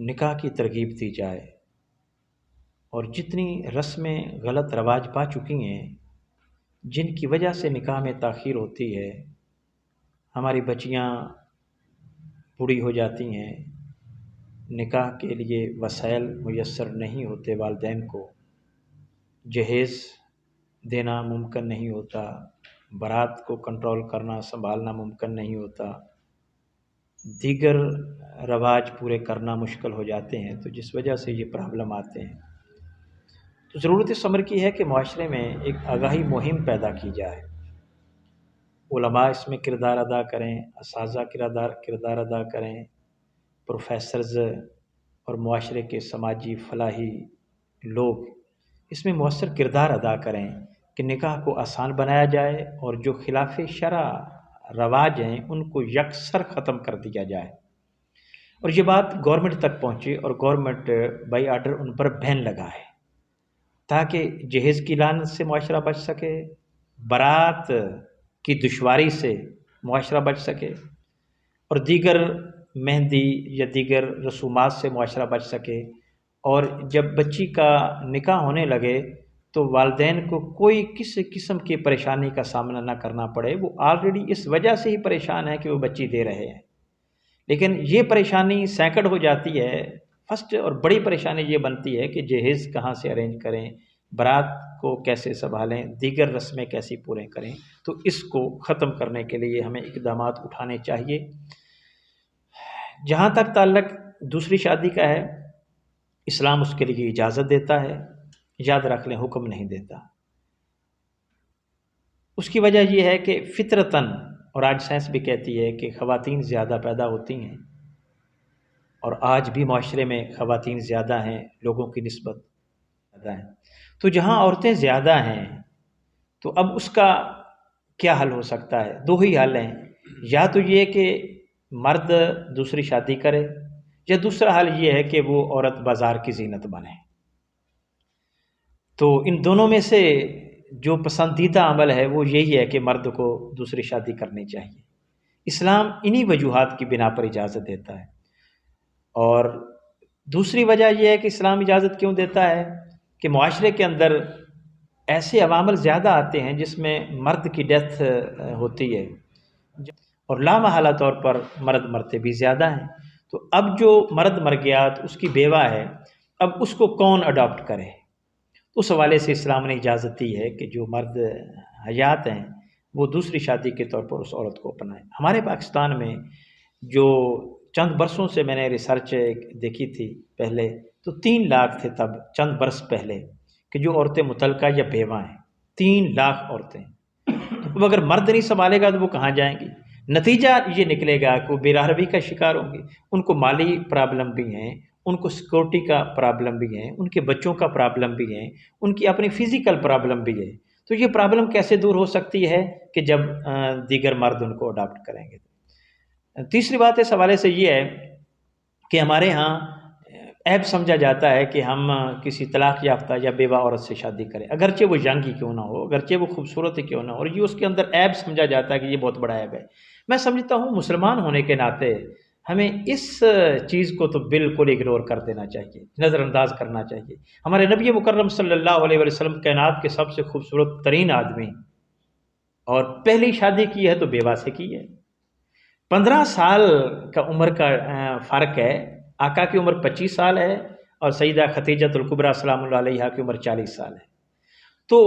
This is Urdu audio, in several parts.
نکاح کی ترغیب دی جائے، اور جتنی رسمیں غلط رواج پا چکی ہیں جن کی وجہ سے نکاح میں تاخیر ہوتی ہے، ہماری بچیاں بوڑھی ہو جاتی ہیں، نکاح کے لیے وسائل میسر نہیں ہوتے، والدین کو جہیز دینا ممکن نہیں ہوتا، بارات کو کنٹرول کرنا سنبھالنا ممکن نہیں ہوتا، دیگر رواج پورے کرنا مشکل ہو جاتے ہیں، تو جس وجہ سے یہ پرابلم آتے ہیں۔ تو ضرورت اس امر کی ہے کہ معاشرے میں ایک آگاہی مہم پیدا کی جائے، علماء اس میں کردار ادا کریں، اساتذہ کردار ادا کریں، پروفیسرز اور معاشرے کے سماجی فلاحی لوگ اس میں مؤثر کردار ادا کریں کہ نکاح کو آسان بنایا جائے اور جو خلاف شرع رواج ہیں ان کو یکسر ختم کر دیا جائے، اور یہ بات گورنمنٹ تک پہنچے اور گورنمنٹ بائی آرڈر ان پر بین لگائے تاکہ جہیز کی لعنت سے معاشرہ بچ سکے، بارات کی دشواری سے معاشرہ بچ سکے، اور دیگر مہندی یا دیگر رسومات سے معاشرہ بچ سکے، اور جب بچی کا نکاح ہونے لگے تو والدین کو کوئی کسی قسم کی پریشانی کا سامنا نہ کرنا پڑے۔ وہ آلریڈی اس وجہ سے ہی پریشان ہے کہ وہ بچی دے رہے ہیں، لیکن یہ پریشانی سینکڑ ہو جاتی ہے۔ فرسٹ اور بڑی پریشانی یہ بنتی ہے کہ جہیز کہاں سے ارینج کریں، بارات کو کیسے سنبھالیں، دیگر رسمیں کیسی پورے کریں۔ تو اس کو ختم کرنے کے لیے ہمیں اقدامات اٹھانے چاہیے۔ جہاں تک تعلق دوسری شادی کا ہے، اسلام اس کے لیے اجازت دیتا ہے، یاد رکھ لیں حکم نہیں دیتا۔ اس کی وجہ یہ ہے کہ فطرتاً، اور آج سائنس بھی کہتی ہے کہ خواتین زیادہ پیدا ہوتی ہیں، اور آج بھی معاشرے میں خواتین زیادہ ہیں لوگوں کی نسبت زیادہ ہیں، تو جہاں عورتیں زیادہ ہیں تو اب اس کا کیا حل ہو سکتا ہے؟ دو ہی حل ہیں، یا تو یہ کہ مرد دوسری شادی کرے، یا دوسرا حل یہ ہے کہ وہ عورت بازار کی زینت بنے۔ تو ان دونوں میں سے جو پسندیدہ عمل ہے وہ یہی ہے کہ مرد کو دوسری شادی کرنی چاہیے۔ اسلام انہی وجوہات کی بنا پر اجازت دیتا ہے، اور دوسری وجہ یہ ہے کہ اسلام اجازت کیوں دیتا ہے کہ معاشرے کے اندر ایسے عوامل زیادہ آتے ہیں جس میں مرد کی ڈیتھ ہوتی ہے، اور لامحالہ طور پر مرد مرتے بھی زیادہ ہیں۔ تو اب جو مرد مر گیا تو اس کی بیوہ ہے، اب اس کو کون اڈاپٹ کرے؟ اس حوالے سے اسلام نے اجازت دی ہے کہ جو مرد حیات ہیں وہ دوسری شادی کے طور پر اس عورت کو اپنائیں۔ ہمارے پاکستان میں جو چند برسوں سے میں نے ریسرچ دیکھی تھی پہلے، تو 3 لاکھ تھے تب چند برس پہلے کہ جو عورتیں مطلقہ یا بیوہ ہیں، 3 لاکھ عورتیں۔ اب اگر مرد نہیں سنبھالے گا تو وہ کہاں جائیں گی؟ نتیجہ یہ نکلے گا کہ وہ بے راہ روی کا شکار ہوں گے، ان کو مالی پرابلم بھی ہیں، ان کو سیکورٹی کا پرابلم بھی ہے، ان کے بچوں کا پرابلم بھی ہے، ان کی اپنی فزیکل پرابلم بھی ہے۔ تو یہ پرابلم کیسے دور ہو سکتی ہے کہ جب دیگر مرد ان کو اڈاپٹ کریں گے۔ تیسری بات اس حوالے سے یہ ہے کہ ہمارے ہاں عیب سمجھا جاتا ہے کہ ہم کسی طلاق یافتہ یا بیوہ عورت سے شادی کریں، اگرچہ وہ ینگ ہی کیوں نہ ہو، اگرچہ وہ خوبصورت ہی کیوں نہ ہو، اور یہ اس کے اندر عیب سمجھا جاتا ہے کہ یہ بہت بڑا عیب ہے۔ میں سمجھتا ہوں مسلمان ہونے کے ناطے ہمیں اس چیز کو تو بالکل اگنور کر دینا چاہیے، نظر انداز کرنا چاہیے۔ ہمارے نبی مکرم صلی اللہ علیہ وسلم کائنات کے سب سے خوبصورت ترین آدمی، اور پہلی شادی کی ہے تو بیوہ سے کی ہے۔ 15 سال کا عمر کا فرق ہے، آقا کی عمر 25 سال ہے اور سیدہ خدیجۃ الکبریٰ سلام اللہ علیہا کی عمر 40 سال ہے۔ تو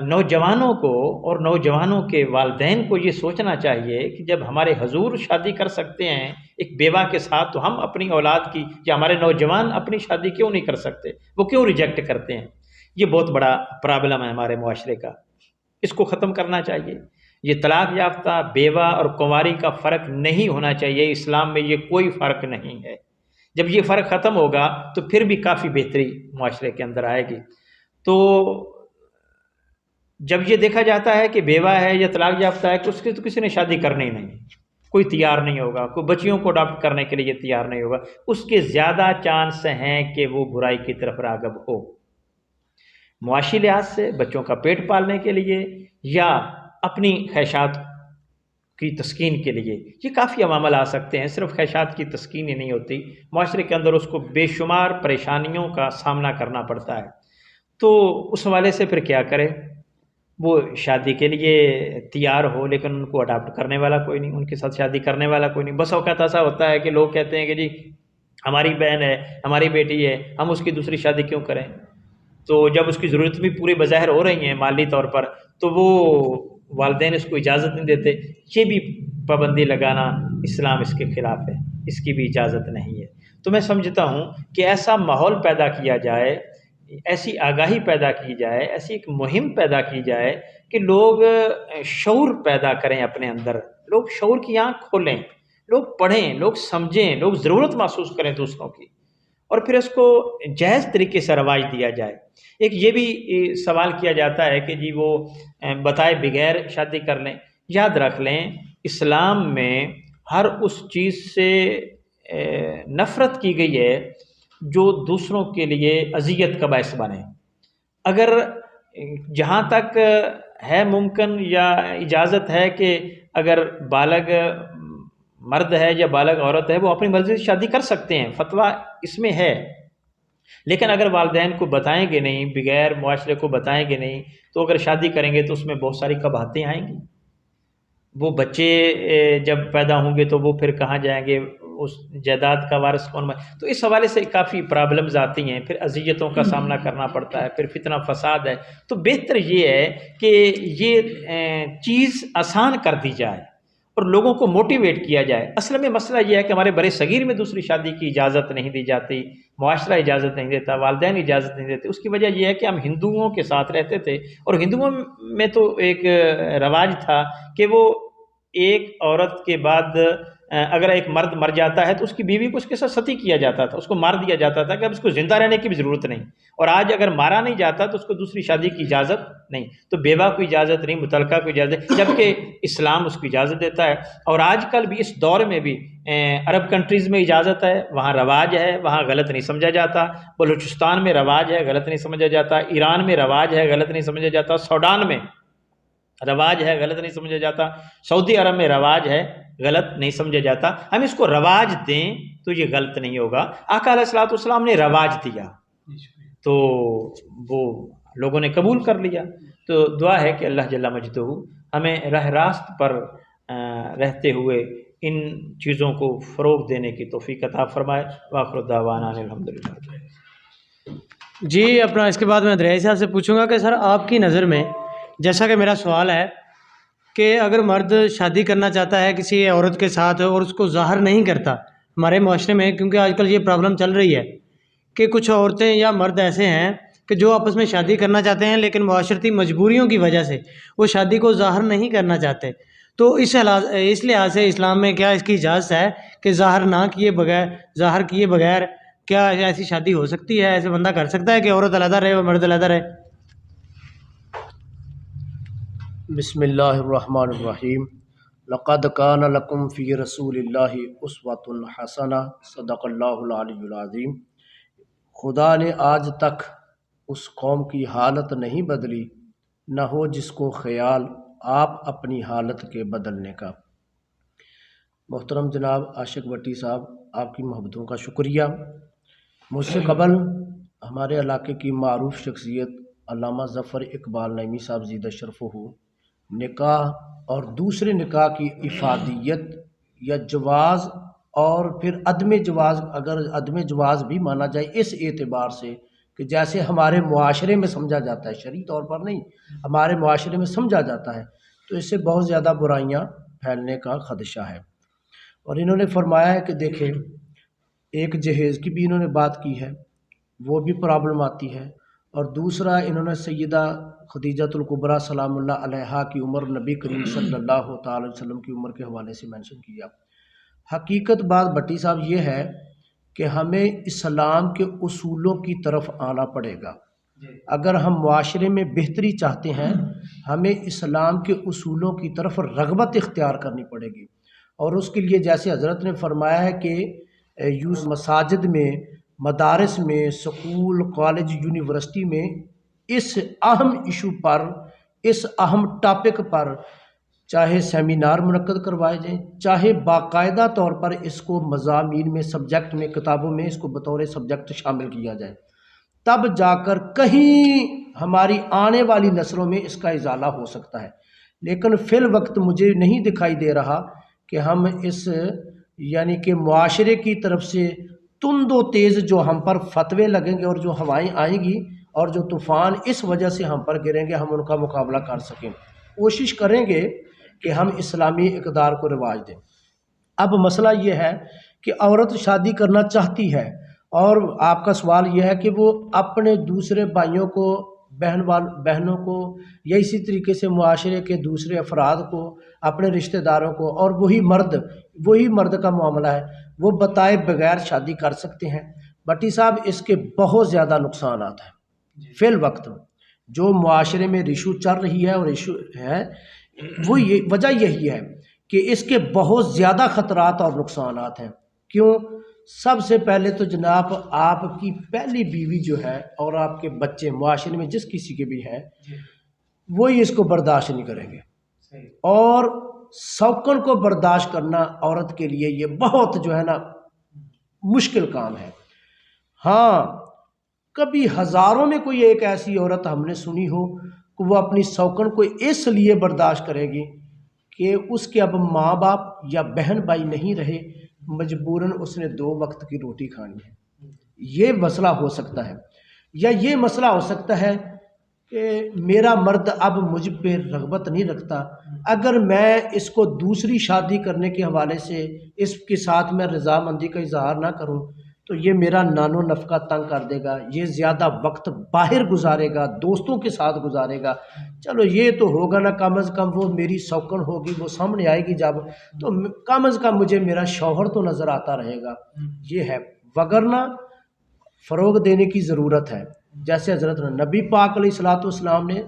نوجوانوں کو اور نوجوانوں کے والدین کو یہ سوچنا چاہیے کہ جب ہمارے حضور شادی کر سکتے ہیں ایک بیوہ کے ساتھ، تو ہم اپنی اولاد کی یا ہمارے نوجوان اپنی شادی کیوں نہیں کر سکتے؟ وہ کیوں ریجیکٹ کرتے ہیں؟ یہ بہت بڑا پرابلم ہے ہمارے معاشرے کا، اس کو ختم کرنا چاہیے۔ یہ طلاق یافتہ، بیوہ اور کنواری کا فرق نہیں ہونا چاہیے، اسلام میں یہ کوئی فرق نہیں ہے۔ جب یہ فرق ختم ہوگا تو پھر بھی کافی بہتری معاشرے کے اندر آئے گی۔ تو جب یہ دیکھا جاتا ہے کہ بیوہ ہے یا طلاق یافتہ ہے، اس کی تو کسی نے شادی کرنی ہی نہیں، کوئی تیار نہیں ہوگا، کوئی بچیوں کو اڈاپٹ کرنے کے لیے تیار نہیں ہوگا، اس کے زیادہ چانس ہیں کہ وہ برائی کی طرف راغب ہو، معاشی لحاظ سے بچوں کا پیٹ پالنے کے لیے یا اپنی خواہشات کی تسکین کے لیے یہ کافی عوامل آ سکتے ہیں، صرف خواہشات کی تسکین ہی نہیں ہوتی، معاشرے کے اندر اس کو بے شمار پریشانیوں کا سامنا کرنا پڑتا ہے۔ تو اس حوالے سے پھر کیا کرے؟ وہ شادی کے لیے تیار ہو لیکن ان کو اڈاپٹ کرنے والا کوئی نہیں، ان کے ساتھ شادی کرنے والا کوئی نہیں۔ بس اوقات ایسا ہوتا ہے کہ لوگ کہتے ہیں کہ جی ہماری بہن ہے، ہماری بیٹی ہے، ہم اس کی دوسری شادی کیوں کریں؟ تو جب اس کی ضرورت بھی پورے بظاہر ہو رہی ہیں مالی طور پر، تو وہ والدین اس کو اجازت نہیں دیتے۔ یہ بھی پابندی لگانا اسلام اس کے خلاف ہے، اس کی بھی اجازت نہیں ہے۔ تو میں سمجھتا ہوں کہ ایسا ماحول پیدا کیا جائے، ایسی آگاہی پیدا کی جائے، ایسی ایک مہم پیدا کی جائے کہ لوگ شعور پیدا کریں اپنے اندر، لوگ شعور کی آنکھ کھولیں، لوگ پڑھیں، لوگ سمجھیں، لوگ ضرورت محسوس کریں دوسروں کی، اور پھر اس کو جائز طریقے سے رواج دیا جائے۔ ایک یہ بھی سوال کیا جاتا ہے کہ جی وہ بتائے بغیر شادی کر لیں۔ یاد رکھ لیں اسلام میں ہر اس چیز سے نفرت کی گئی ہے جو دوسروں کے لیے اذیت کا باعث بنے۔ اگر جہاں تک ہے ممکن یا اجازت ہے کہ اگر بالغ مرد ہے یا بالغ عورت ہے وہ اپنی مرضی سے شادی کر سکتے ہیں، فتویٰ اس میں ہے، لیکن اگر والدین کو بتائیں گے نہیں، بغیر معاشرے کو بتائیں گے نہیں، تو اگر شادی کریں گے تو اس میں بہت ساری قباحتیں آئیں گی۔ وہ بچے جب پیدا ہوں گے تو وہ پھر کہاں جائیں گے، اس جائیداد کا وارث کون بنے؟ تو اس حوالے سے کافی پرابلمز آتی ہیں، پھر اذیتوں کا سامنا کرنا پڑتا ہے، پھر فتنہ فساد ہے۔ تو بہتر یہ ہے کہ یہ چیز آسان کر دی جائے اور لوگوں کو موٹیویٹ کیا جائے۔ اصل میں مسئلہ یہ ہے کہ ہمارے برے صغیر میں دوسری شادی کی اجازت نہیں دی جاتی، معاشرہ اجازت نہیں دیتا، والدین اجازت نہیں دیتے۔ اس کی وجہ یہ ہے کہ ہم ہندوؤں کے ساتھ رہتے تھے، اور ہندوؤں میں تو ایک رواج تھا کہ وہ ایک عورت کے بعد اگر ایک مرد مر جاتا ہے تو اس کی بیوی کو اس کے ساتھ ستی کیا جاتا تھا، اس کو مار دیا جاتا تھا کہ اب اس کو زندہ رہنے کی بھی ضرورت نہیں۔ اور آج اگر مارا نہیں جاتا تو اس کو دوسری شادی کی اجازت نہیں، تو بیوہ کو اجازت نہیں، متعلقہ کو اجازت، جبکہ اسلام اس کو اجازت دیتا ہے۔ اور آج کل بھی اس دور میں بھی عرب کنٹریز میں اجازت ہے، وہاں رواج ہے، وہاں غلط نہیں سمجھا جاتا۔ بلوچستان میں رواج ہے، غلط نہیں سمجھا جاتا۔ ایران میں رواج ہے، غلط نہیں سمجھا جاتا۔ سوڈان میں رواج ہے، غلط نہیں سمجھا جاتا۔ سعودی عرب میں رواج ہے، غلط نہیں سمجھا جاتا۔ ہم اس کو رواج دیں تو یہ غلط نہیں ہوگا۔ آقا علیہ الصلوۃ والسلام نے رواج دیا تو وہ لوگوں نے قبول کر لیا۔ تو دعا ہے کہ اللہ جل مجدہ ہمیں راہ راست پر رہتے ہوئے ان چیزوں کو فروغ دینے کی توفیق عطا فرمائے۔ وآخر دعوانا الحمدللہ۔ جی اپنا اس کے بعد میں دریائے صاحب سے پوچھوں گا کہ سر آپ کی نظر میں، جیسا کہ میرا سوال ہے کہ اگر مرد شادی کرنا چاہتا ہے کسی عورت کے ساتھ اور اس کو ظاہر نہیں کرتا ہمارے معاشرے میں، کیونکہ آج کل یہ پرابلم چل رہی ہے کہ کچھ عورتیں یا مرد ایسے ہیں کہ جو آپس میں شادی کرنا چاہتے ہیں لیکن معاشرتی مجبوریوں کی وجہ سے وہ شادی کو ظاہر نہیں کرنا چاہتے، تو اس لحاظ سے اسلام میں کیا اس کی اجازت ہے کہ ظاہر کیے بغیر کیا ایسی شادی ہو سکتی ہے؟ ایسے بندہ کر سکتا ہے کہ عورت علیحدہ رہے اور مرد علیحدہ رہے؟ بسم اللہ الرحمن الرحیم۔ لقد کان لکم فی رسول اللہ اسوۃ حسنہ، صدق اللہ العلی العظیم۔ خدا نے آج تک اس قوم کی حالت نہیں بدلی، نہ ہو جس کو خیال آپ اپنی حالت کے بدلنے کا۔ محترم جناب عاشق بٹی صاحب، آپ کی محبتوں کا شکریہ۔ مجھ سے قبل ہمارے علاقے کی معروف شخصیت علامہ ظفر اقبال نعیمی صاحب زیدہ شرفہ نکاح اور دوسرے نکاح کی افادیت یا جواز اور پھر عدم جواز، اگر عدم جواز بھی مانا جائے اس اعتبار سے کہ جیسے ہمارے معاشرے میں سمجھا جاتا ہے، شرعی طور پر نہیں، ہمارے معاشرے میں سمجھا جاتا ہے، تو اس سے بہت زیادہ برائیاں پھیلنے کا خدشہ ہے۔ اور انہوں نے فرمایا ہے کہ دیکھیں ایک جہیز کی بھی انہوں نے بات کی ہے، وہ بھی پرابلم آتی ہے، اور دوسرا انہوں نے سیدہ خدیجۃ الکبریٰ سلام اللہ علیہا کی عمر نبی کریم صلی اللہ تعالی وسلم کی عمر کے حوالے سے مینشن کیا۔ حقیقت بات بٹی صاحب یہ ہے کہ ہمیں اسلام کے اصولوں کی طرف آنا پڑے گا۔ اگر ہم معاشرے میں بہتری چاہتے ہیں ہمیں اسلام کے اصولوں کی طرف رغبت اختیار کرنی پڑے گی، اور اس کے لیے جیسے حضرت نے فرمایا ہے کہ مساجد میں، مدارس میں، سکول، کالج، یونیورسٹی میں اس اہم ایشو پر، اس اہم ٹاپک پر چاہے سیمینار منعقد کروائے جائیں، چاہے باقاعدہ طور پر اس کو مضامین میں، سبجیکٹ میں، کتابوں میں اس کو بطور سبجیکٹ شامل کیا جائے، تب جا کر کہیں ہماری آنے والی نسلوں میں اس کا ازالہ ہو سکتا ہے۔ لیکن فی الوقت مجھے نہیں دکھائی دے رہا کہ ہم اس یعنی کہ معاشرے کی طرف سے تند و تیز جو ہم پر فتوے لگیں گے اور جو ہوائیں آئیں گی اور جو طوفان اس وجہ سے ہم پر گریں گے، ہم ان کا مقابلہ کر سکیں۔ کوشش کریں گے کہ ہم اسلامی اقدار کو رواج دیں۔ اب مسئلہ یہ ہے کہ عورت شادی کرنا چاہتی ہے، اور آپ کا سوال یہ ہے کہ وہ اپنے دوسرے بھائیوں کو، بہنوں کو، یا اسی طریقے سے معاشرے کے دوسرے افراد کو، اپنے رشتہ داروں کو، اور وہی مرد کا معاملہ ہے، وہ بتائے بغیر شادی کر سکتے ہیں۔ بٹی صاحب، اس کے بہت زیادہ نقصانات ہیں۔ فی الوقت جو معاشرے میں ریشو چل رہی ہے اور ایشو ہے، وہ وجہ یہی ہے کہ اس کے بہت زیادہ خطرات اور نقصانات ہیں۔ کیوں؟ سب سے پہلے تو جناب آپ کی پہلی بیوی جو ہے اور آپ کے بچے معاشرے میں جس کسی کے بھی ہیں، وہی اس کو برداشت نہیں کریں گے، اور سوکن کو برداشت کرنا عورت کے لیے یہ بہت جو ہے نا مشکل کام ہے۔ ہاں، کبھی ہزاروں میں کوئی ایک ایسی عورت ہم نے سنی ہو کہ وہ اپنی سوکن کو اس لیے برداشت کرے گی کہ اس کے اب ماں باپ یا بہن بھائی نہیں رہے، مجبوراً اس نے 2 وقت کی روٹی کھانی ہے۔ یہ مسئلہ ہو سکتا ہے، یا یہ مسئلہ ہو سکتا ہے کہ میرا مرد اب مجھ پہ رغبت نہیں رکھتا، اگر میں اس کو دوسری شادی کرنے کے حوالے سے اس کے ساتھ میں رضامندی کا اظہار نہ کروں تو یہ میرا نان و نفقہ تنگ کر دے گا، یہ زیادہ وقت باہر گزارے گا، دوستوں کے ساتھ گزارے گا۔ چلو یہ تو ہوگا نا، کم از کم وہ میری سوکن ہوگی، وہ سامنے آئے گی جب، تو کم از کم مجھے میرا شوہر تو نظر آتا رہے گا۔ یہ ہے، وگرنہ فروغ دینے کی ضرورت ہے۔ جیسے حضرت نبی پاک علیہ الصلوۃ والسلام نے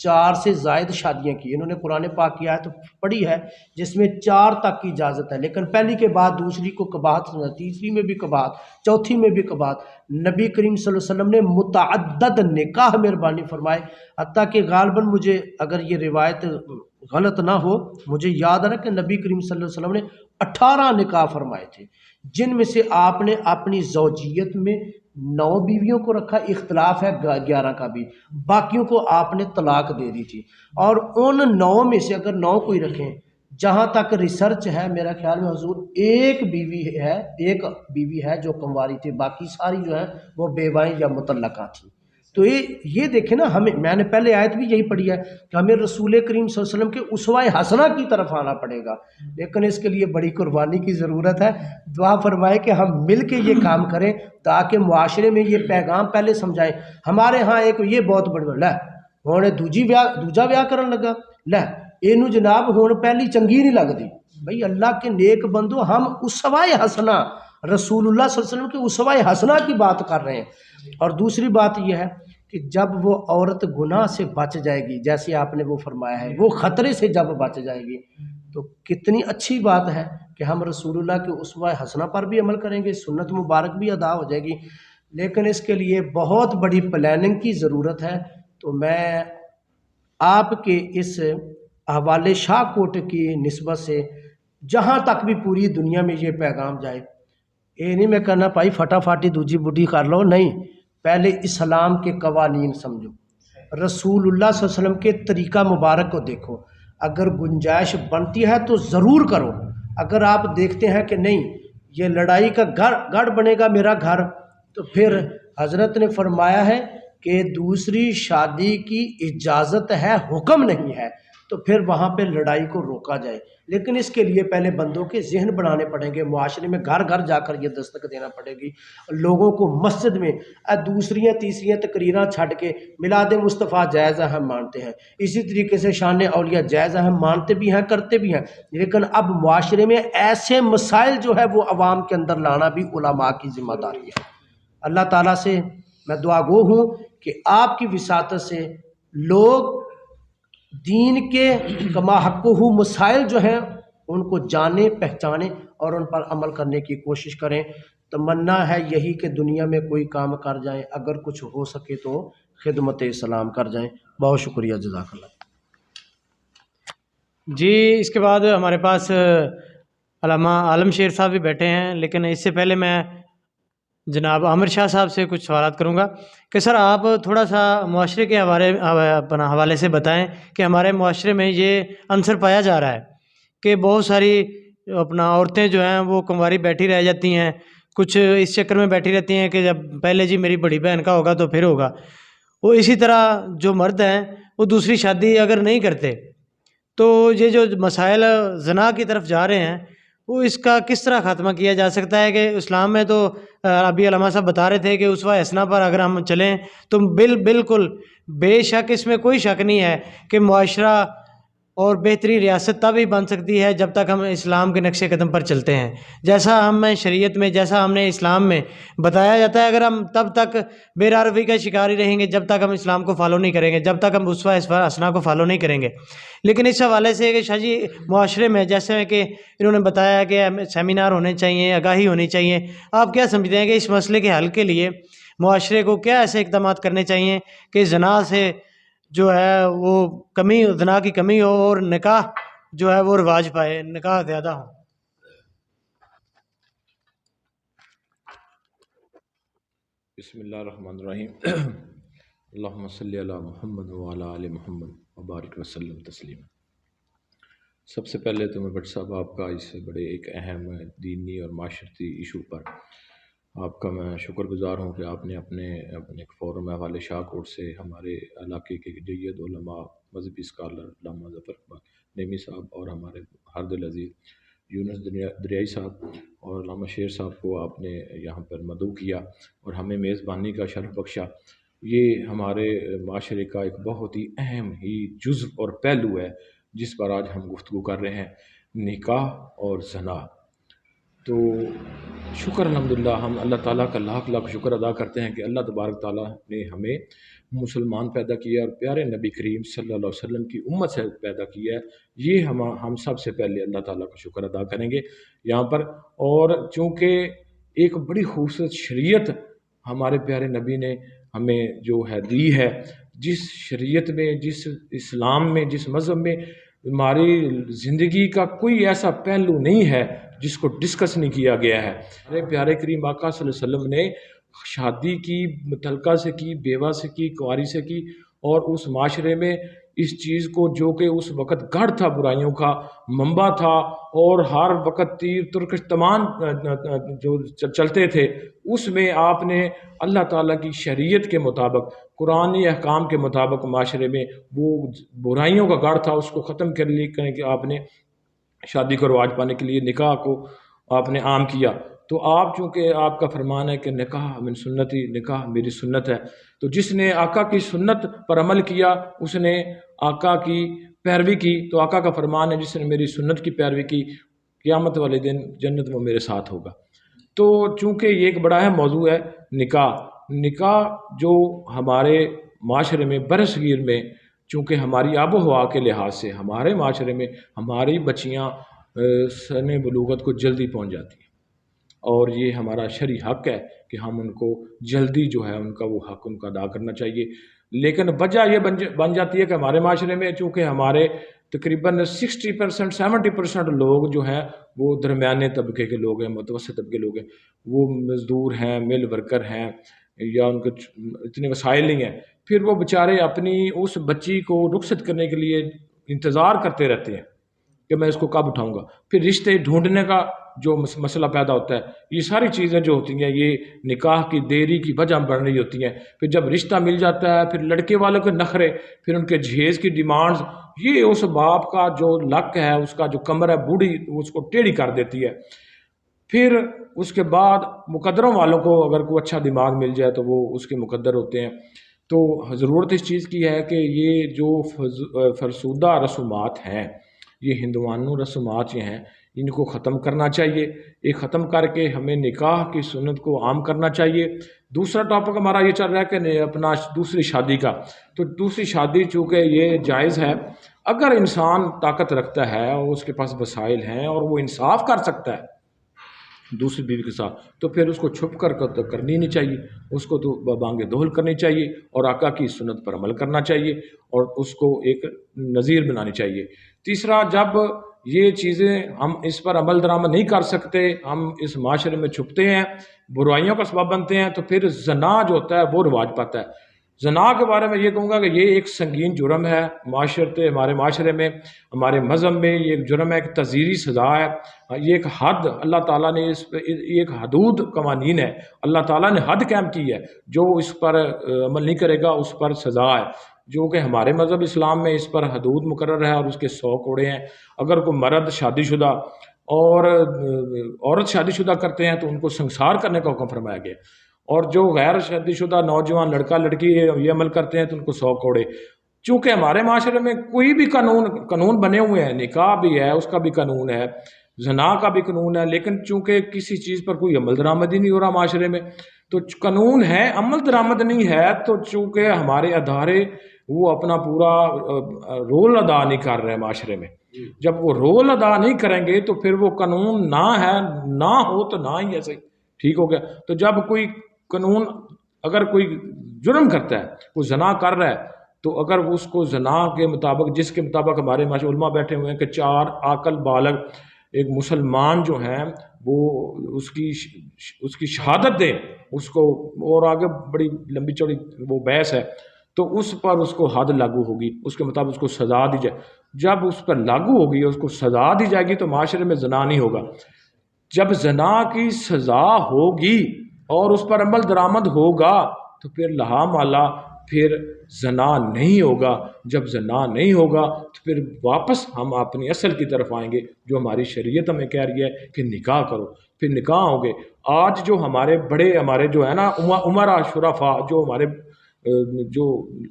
4 سے زائد شادیاں کی، انہوں نے قرآن پاک کی آیت پڑھی ہے جس میں 4 تک کی اجازت ہے، لیکن پہلی کے بعد دوسری کو قباحت سمجھا، تیسری میں بھی قباحت، چوتھی میں بھی قباحت۔ نبی کریم صلی اللہ علیہ وسلم نے متعدد نکاح مہربانی فرمائے، حتیٰ کہ غالباً مجھے اگر یہ روایت غلط نہ ہو، مجھے یاد ہے کہ نبی کریم صلی اللہ علیہ وسلم نے 18 نکاح فرمائے تھے، جن میں سے آپ نے اپنی زوجیت میں 9 بیویوں کو رکھا، اختلاف ہے 11 کا بھی، باقیوں کو آپ نے طلاق دے دی تھی۔ اور ان 9 میں سے اگر 9 کوئی رکھیں، جہاں تک ریسرچ ہے میرا خیال میں حضور ایک بیوی ہے جو کنواری تھی، باقی ساری جو ہیں وہ بیوائیں یا مطلقہ تھیں۔ تو یہ دیکھیں نا، میں نے پہلے آیت بھی یہی پڑھی ہے کہ ہمیں رسول کریم صلی اللہ علیہ وسلم کے اسوہ حسنہ کی طرف آنا پڑے گا، لیکن اس کے لیے بڑی قربانی کی ضرورت ہے۔ دعا فرمائے کہ ہم مل کے یہ کام کریں تاکہ معاشرے میں یہ پیغام پہلے سمجھائیں۔ ہمارے ہاں ایک یہ بہت بڑی لے ہوں دوجا ویاہ کرن لگا، لے اینو جناب ہوں پہلی چنگی نہیں لگتی۔ بھئی اللہ کے نیک بندو، ہم اسوہ حسنہ رسول اللہ صلی اللہ علیہ وسلم کے اسوہ حسنہ کی بات کر رہے ہیں۔ اور دوسری بات یہ ہے کہ جب وہ عورت گناہ سے بچ جائے گی، جیسے آپ نے وہ فرمایا ہے، وہ خطرے سے جب بچ جائے گی، تو کتنی اچھی بات ہے کہ ہم رسول اللہ کے اسوہ حسنہ پر بھی عمل کریں گے، سنت مبارک بھی ادا ہو جائے گی۔ لیکن اس کے لیے بہت بڑی پلاننگ کی ضرورت ہے۔ تو میں آپ کے اس حوالے شاہ کوٹ کی نسبت سے جہاں تک بھی پوری دنیا میں یہ پیغام جائے، یہ نہیں میں کہنا بھائی فٹافٹی دوجی بڈھی کر لو، نہیں، پہلے اسلام کے قوانین سمجھو، رسول اللہ صلی اللہ علیہ وسلم کے طریقہ مبارک کو دیکھو، اگر گنجائش بنتی ہے تو ضرور کرو۔ اگر آپ دیکھتے ہیں کہ نہیں یہ لڑائی کا گڑھ بنے گا میرا گھر، تو پھر حضرت نے فرمایا ہے کہ دوسری شادی کی اجازت ہے، حکم نہیں ہے، تو پھر وہاں پہ لڑائی کو روکا جائے۔ لیکن اس کے لیے پہلے بندوں کے ذہن بنانے پڑیں گے، معاشرے میں گھر گھر جا کر یہ دستک دینا پڑے گی، لوگوں کو مسجد میں دوسریاں تیسریاں تقریراں چھڈ کے میلاد مصطفیٰ جائز ہے ہم مانتے ہیں، اسی طریقے سے شان اولیاء جائز ہے ہم مانتے بھی ہیں، کرتے بھی ہیں، لیکن اب معاشرے میں ایسے مسائل جو ہے وہ عوام کے اندر لانا بھی علماء کی ذمہ داری ہے۔ اللہ تعالیٰ سے میں دعا گو ہوں کہ آپ کی وساطت سے لوگ دین کے کما حقہ مسائل جو ہیں ان کو جانیں، پہچانیں اور ان پر عمل کرنے کی کوشش کریں۔ تمنا ہے یہی کہ دنیا میں کوئی کام کر جائیں، اگر کچھ ہو سکے تو خدمت اسلام کر جائیں۔ بہت شکریہ، جزاک اللہ۔ جی اس کے بعد ہمارے پاس علامہ عالم شیر صاحب بھی بیٹھے ہیں، لیکن اس سے پہلے میں جناب عامر شاہ صاحب سے کچھ سوالات کروں گا کہ سر آپ تھوڑا سا معاشرے کے اپنا حوالے سے بتائیں کہ ہمارے معاشرے میں یہ عنصر پایا جا رہا ہے کہ بہت ساری اپنا عورتیں جو ہیں وہ کنواری بیٹھی رہ جاتی ہیں، کچھ اس چکر میں بیٹھی رہتی ہیں کہ جب پہلے جی میری بڑی بہن کا ہوگا تو پھر ہوگا، وہ اسی طرح جو مرد ہیں وہ دوسری شادی اگر نہیں کرتے تو یہ جو مسائل زنا کی طرف جا رہے ہیں وہ اس کا کس طرح خاتمہ کیا جا سکتا ہے کہ اسلام میں تو ابھی علامہ صاحب بتا رہے تھے کہ اسوہ حسنہ پر اگر ہم چلیں تو بالکل بے شک اس میں کوئی شک نہیں ہے کہ معاشرہ اور بہترین ریاست تب ہی بن سکتی ہے جب تک ہم اسلام کے نقش قدم پر چلتے ہیں، جیسا ہمیں شریعت میں، جیسا ہم نے اسلام میں بتایا جاتا ہے۔ اگر ہم تب تک بے روی کا شکار ہی رہیں گے جب تک ہم اسلام کو فالو نہیں کریں گے، جب تک ہم اسوہ حسنہ کو فالو نہیں کریں گے۔ لیکن اس حوالے سے کہ شاہ جی معاشرے میں جیسے کہ انہوں نے بتایا کہ سیمینار ہونے چاہیے، آگاہی ہونی چاہیے، آپ کیا سمجھتے ہیں کہ اس مسئلے کے حل کے لیے معاشرے کو کیا ایسے اقدامات کرنے چاہیے کہ زنا سے جو ہے وہ کمی، زنا کی کمی ہو اور نکاح جو ہے وہ رواج پائے، نکاح زیادہ ہوں؟ بسم اللہ الرحمن الرحیم اللہم صلی علی محمد وعلی آل محمد وبارک وسلم تسلیم۔ سب سے پہلے تو میں بٹ صاحب آپ کا اس بڑے ایک اہم دینی اور معاشرتی ایشو پر آپ کا میں شکر گزار ہوں کہ آپ نے اپنے ایک فورم حوالے شاہ کوٹ سے ہمارے علاقے کے جید علماء، مذہبی اسکالر علامہ ظفر اقبال نعیمی صاحب اور ہمارے ہرد العزیز یونس دریائی صاحب اور علامہ شیر صاحب کو آپ نے یہاں پر مدعو کیا اور ہمیں میزبانی کا شرف بخشا۔ یہ ہمارے معاشرے کا ایک بہت ہی اہم ہی جزو اور پہلو ہے جس پر آج ہم گفتگو کر رہے ہیں، نکاح اور زنا۔ تو شکر الحمدللہ، ہم اللہ تعالیٰ کا لاکھ لاکھ شکر ادا کرتے ہیں کہ اللہ تبارک تعالیٰ نے ہمیں مسلمان پیدا کیا اور پیارے نبی کریم صلی اللہ علیہ وسلم کی امت سے پیدا کیا ہے۔ یہ ہم سب سے پہلے اللہ تعالیٰ کا شکر ادا کریں گے یہاں پر۔ اور چونکہ ایک بڑی خوبصورت شریعت ہمارے پیارے نبی نے ہمیں جو ہے دی ہے، جس شریعت میں، جس اسلام میں، جس مذہب میں ہماری زندگی کا کوئی ایسا پہلو نہیں ہے جس کو ڈسکس نہیں کیا گیا ہے۔ ہمارے پیارے کریم آقا صلی اللہ علیہ وسلم نے شادی کی، متعلقہ سے کی، بیوہ سے کی، کنواری سے کی، اور اس معاشرے میں اس چیز کو جو کہ اس وقت گڑھ تھا، برائیوں کا منبع تھا، اور ہر وقت تیر ترکش تمام جو چلتے تھے، اس میں آپ نے اللہ تعالیٰ کی شریعت کے مطابق، قرآنی احکام کے مطابق معاشرے میں وہ برائیوں کا گڑھ تھا، اس کو ختم کر لی کہ آپ نے شادی کو رواج پانے کے لیے نکاح کو آپ نے عام کیا۔ تو آپ چونکہ آپ کا فرمان ہے کہ نکاح من سنتی، نکاح میری سنت ہے، تو جس نے آقا کی سنت پر عمل کیا اس نے آقا کی پیروی کی، تو آقا کا فرمان ہے جس نے میری سنت کی پیروی کی قیامت والے دن جنت میں میرے ساتھ ہوگا۔ تو چونکہ یہ ایک بڑا اہم موضوع ہے نکاح جو ہمارے معاشرے میں برصغیر میں، چونکہ ہماری آب و ہوا کے لحاظ سے ہمارے معاشرے میں ہماری بچیاں سن بلوغت کو جلدی پہنچ جاتی ہیں، اور یہ ہمارا شرعی حق ہے کہ ہم ان کو جلدی جو ہے ان کا وہ حق ان کا ادا کرنا چاہیے۔ لیکن وجہ یہ بن جاتی ہے کہ ہمارے معاشرے میں چونکہ ہمارے تقریباً 60% 70% لوگ جو ہیں وہ درمیانے طبقے کے لوگ ہیں، متوسط طبقے کے لوگ ہیں، وہ مزدور ہیں، مل ورکر ہیں، یا ان کے اتنے وسائل نہیں ہیں، پھر وہ بیچارے اپنی اس بچی کو رخصت کرنے کے لیے انتظار کرتے رہتے ہیں کہ میں اس کو کب اٹھاؤں گا۔ پھر رشتے ڈھونڈنے کا جو مسئلہ پیدا ہوتا ہے، یہ ساری چیزیں جو ہوتی ہیں یہ نکاح کی دیری کی وجہ بن رہی ہوتی ہیں۔ پھر جب رشتہ مل جاتا ہے، پھر لڑکے والوں کے نخرے، پھر ان کے جہیز کی ڈیمانڈز، یہ اس باپ کا جو لک ہے، اس کا جو کمر ہے، بوڑھی اس کو ٹیڑھی کر دیتی ہے۔ پھر اس کے بعد مقدروں والوں کو اگر کوئی اچھا دماغ مل جائے تو وہ اس کے مقدر ہوتے ہیں۔ تو ضرورت اس چیز کی ہے کہ یہ جو فرسودہ رسومات ہیں، یہ ہندوانو رسومات یہ ہیں، ان کو ختم کرنا چاہیے۔ یہ ختم کر کے ہمیں نکاح کی سنت کو عام کرنا چاہیے۔ دوسرا ٹاپک ہمارا یہ چل رہا ہے کہ اپنا دوسری شادی کا، تو دوسری شادی چونکہ یہ جائز ہے اگر انسان طاقت رکھتا ہے اور اس کے پاس وسائل ہیں اور وہ انصاف کر سکتا ہے، دوسری بیوی کے ساتھ، تو پھر اس کو چھپ کر تو کرنی نہیں چاہیے، اس کو تو بانگ دہل کرنی چاہیے اور آقا کی سنت پر عمل کرنا چاہیے اور اس کو ایک نظیر بنانی چاہیے۔ تیسرا، جب یہ چیزیں ہم اس پر عمل درآمد نہیں کر سکتے، ہم اس معاشرے میں چھپتے ہیں، برائیوں کا سبب بنتے ہیں، تو پھر زنا جو ہوتا ہے وہ رواج پاتا ہے۔ زنا کے بارے میں یہ کہوں گا کہ یہ ایک سنگین جرم ہے، ہمارے معاشرے میں، ہمارے مذہب میں یہ ایک جرم ہے، ایک تعزیری سزا ہے، یہ ایک حد اللہ تعالیٰ نے اس پہ، یہ ایک حدود قوانین ہے، اللہ تعالیٰ نے حد قائم کی ہے، جو اس پر عمل نہیں کرے گا اس پر سزا ہے، جو کہ ہمارے مذہب اسلام میں اس پر حدود مقرر ہے اور اس کے 100 کوڑے ہیں۔ اگر کوئی مرد شادی شدہ اور عورت شادی شدہ کرتے ہیں تو ان کو سنسار کرنے کا حکم فرمایا گیا، اور جو غیر شادی شدہ نوجوان لڑکا لڑکی یہ عمل کرتے ہیں تو ان کو 100 کوڑے۔ چونکہ ہمارے معاشرے میں کوئی بھی قانون بنے ہوئے ہیں، نکاح بھی ہے، اس کا بھی قانون ہے، زنا کا بھی قانون ہے، لیکن چونکہ کسی چیز پر کوئی عمل درآمد ہی نہیں ہو رہا معاشرے میں، تو قانون ہے، عمل درآمد نہیں ہے، تو چونکہ ہمارے ادارے وہ اپنا پورا رول ادا نہیں کر رہے معاشرے میں، جب وہ رول ادا نہیں کریں گے تو پھر وہ قانون نہ ہے، نہ ہو تو نہ ہی ایسے ٹھیک ہو گیا۔ تو جب کوئی قانون، اگر کوئی جرم کرتا ہے، کوئی زنا کر رہا ہے، تو اگر اس کو زنا کے مطابق، جس کے مطابق ہمارے معاشرے علماء بیٹھے ہوئے ہیں کہ 4 عاقل بالغ ایک مسلمان جو ہیں وہ اس کی شہادت دیں اس کو، اور آگے بڑی لمبی چوڑی وہ بحث ہے، تو اس پر اس کو حد لاگو ہوگی، اس کے مطابق اس کو سزا دی جائے۔ جب اس پر لاگو ہوگی، اس کو سزا دی جائے گی، تو معاشرے میں زنا نہیں ہوگا۔ جب زنا کی سزا ہوگی اور اس پر عمل درآمد ہوگا تو پھر لہا مالا، پھر زنا نہیں ہوگا۔ جب زنا نہیں ہوگا تو پھر واپس ہم اپنی اصل کی طرف آئیں گے، جو ہماری شریعت ہمیں کہہ رہی ہے کہ نکاح کرو، پھر نکاح ہوں گے۔ آج جو ہمارے بڑے، ہمارے جو ہے نا عمرا شرفا، جو ہمارے جو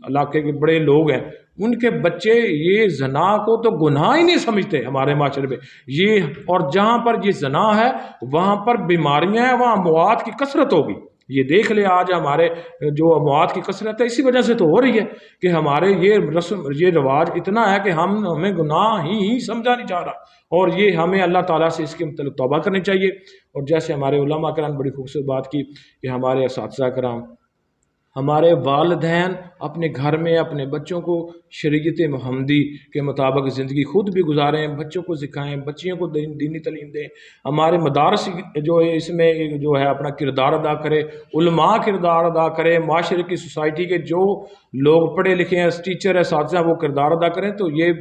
علاقے کے بڑے لوگ ہیں، ان کے بچے یہ زنا کو تو گناہ ہی نہیں سمجھتے ہمارے معاشرے میں یہ، اور جہاں پر یہ زنا ہے وہاں پر بیماریاں ہیں، وہاں اموات کی کثرت ہوگی۔ یہ دیکھ لیں آج ہمارے جو اموات کی کثرت ہے، اسی وجہ سے تو ہو رہی ہے کہ ہمارے یہ رسم، یہ رواج اتنا ہے کہ ہمیں گناہ ہی سمجھا نہیں جا رہا، اور یہ ہمیں اللہ تعالیٰ سے اس کے متعلق توبہ کرنی چاہیے۔ اور جیسے ہمارے علماء کرام نے بڑی خوبصورت بات کی کہ ہمارے اساتذہ کرام، ہمارے والدین اپنے گھر میں اپنے بچوں کو شریعت محمدی کے مطابق زندگی خود بھی گزاریں، بچوں کو سکھائیں، بچیوں کو دینی تعلیم دیں۔ ہمارے مدارس جو ہے اس میں جو ہے اپنا کردار ادا کرے، علماء کردار ادا کرے، معاشرے کی سوسائٹی کے جو لوگ پڑھے لکھے ہیں، ٹیچر اساتذہ، وہ کردار ادا کریں، تو یہ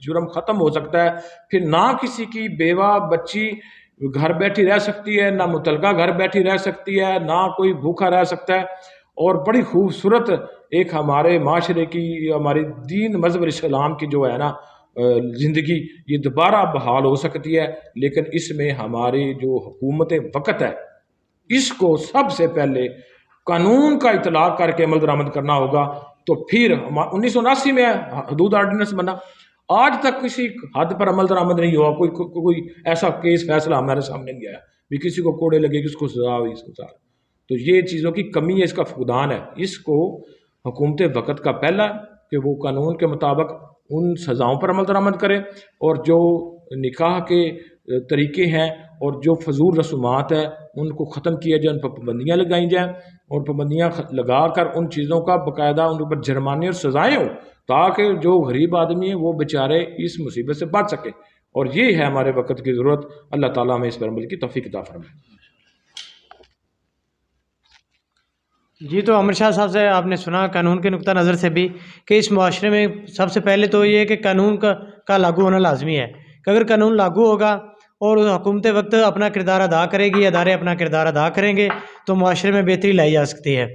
جرم ختم ہو سکتا ہے۔ پھر نہ کسی کی بیوہ بچی گھر بیٹھی رہ سکتی ہے، نہ متعلقہ گھر بیٹھی رہ سکتی ہے، نہ کوئی بھوکا رہ سکتا ہے۔ اور بڑی خوبصورت ایک ہمارے معاشرے کی، ہماری دین مذہب اسلام کی جو ہے نا زندگی، یہ دوبارہ بحال ہو سکتی ہے، لیکن اس میں ہماری جو حکومت وقت ہے، اس کو سب سے پہلے قانون کا اطلاق کر کے عمل درآمد کرنا ہوگا۔ تو پھر 1979 میں حدود آرڈیننس بنا، آج تک کسی حد پر عمل درآمد نہیں ہوا، کوئی ایسا کیس فیصلہ ہمارے سامنے نہیں آیا بھی کسی کو کوڑے لگے، کس کو سزا ہوئی، سزا۔ تو یہ چیزوں کی کمی ہے، اس کا فقدان ہے۔ اس کو حکومت وقت کا پہلا کہ وہ قانون کے مطابق ان سزاؤں پر عمل درآمد کرے، اور جو نکاح کے طریقے ہیں اور جو فضول رسومات ہیں ان کو ختم کیا جائے، ان پر پابندیاں لگائی جائیں، اور پابندیاں لگا کر ان چیزوں کا باقاعدہ ان پر جرمانے اور سزائیں ہوں، تاکہ جو غریب آدمی ہیں وہ بیچارے اس مصیبت سے بچ سکیں۔ اور یہ ہے ہمارے وقت کی ضرورت۔ اللہ تعالیٰ ہمیں اس پر عمل کی توفیق عطا فرمائے۔ جی، تو عامر شاہ صاحب سے آپ نے سنا قانون کے نقطہ نظر سے بھی کہ اس معاشرے میں سب سے پہلے تو یہ ہے کہ قانون کا لاگو ہونا لازمی ہے، کہ اگر قانون لاگو ہوگا اور حکومت وقت اپنا کردار ادا کرے گی، ادارے اپنا کردار ادا کریں گے، تو معاشرے میں بہتری لائی جا سکتی ہے۔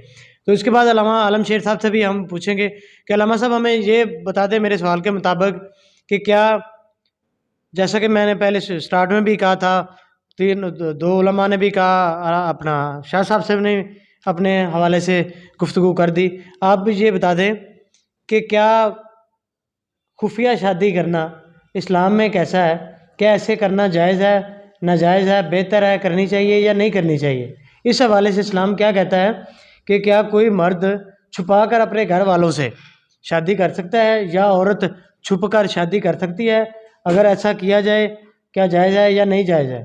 تو اس کے بعد علامہ عالم شیر صاحب سے بھی ہم پوچھیں گے کہ علامہ صاحب ہمیں یہ بتا دیں میرے سوال کے مطابق کہ کیا، جیسا کہ میں نے پہلے سٹارٹ میں بھی کہا تھا، 2 علماء نے بھی کہا، اپنا شاہ صاحب سے نے اپنے حوالے سے گفتگو کر دی، آپ بھی یہ بتا دیں کہ کیا خفیہ شادی کرنا اسلام میں کیسا ہے؟ کیا ایسے کرنا جائز ہے، ناجائز ہے، بہتر ہے، کرنی چاہیے یا نہیں کرنی چاہیے؟ اس حوالے سے اسلام کیا کہتا ہے کہ کیا کوئی مرد چھپا کر اپنے گھر والوں سے شادی کر سکتا ہے یا عورت چھپ کر شادی کر سکتی ہے؟ اگر ایسا کیا جائے کیا جائز ہے یا نہیں جائز ہے؟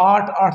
8-8,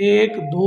1, 2,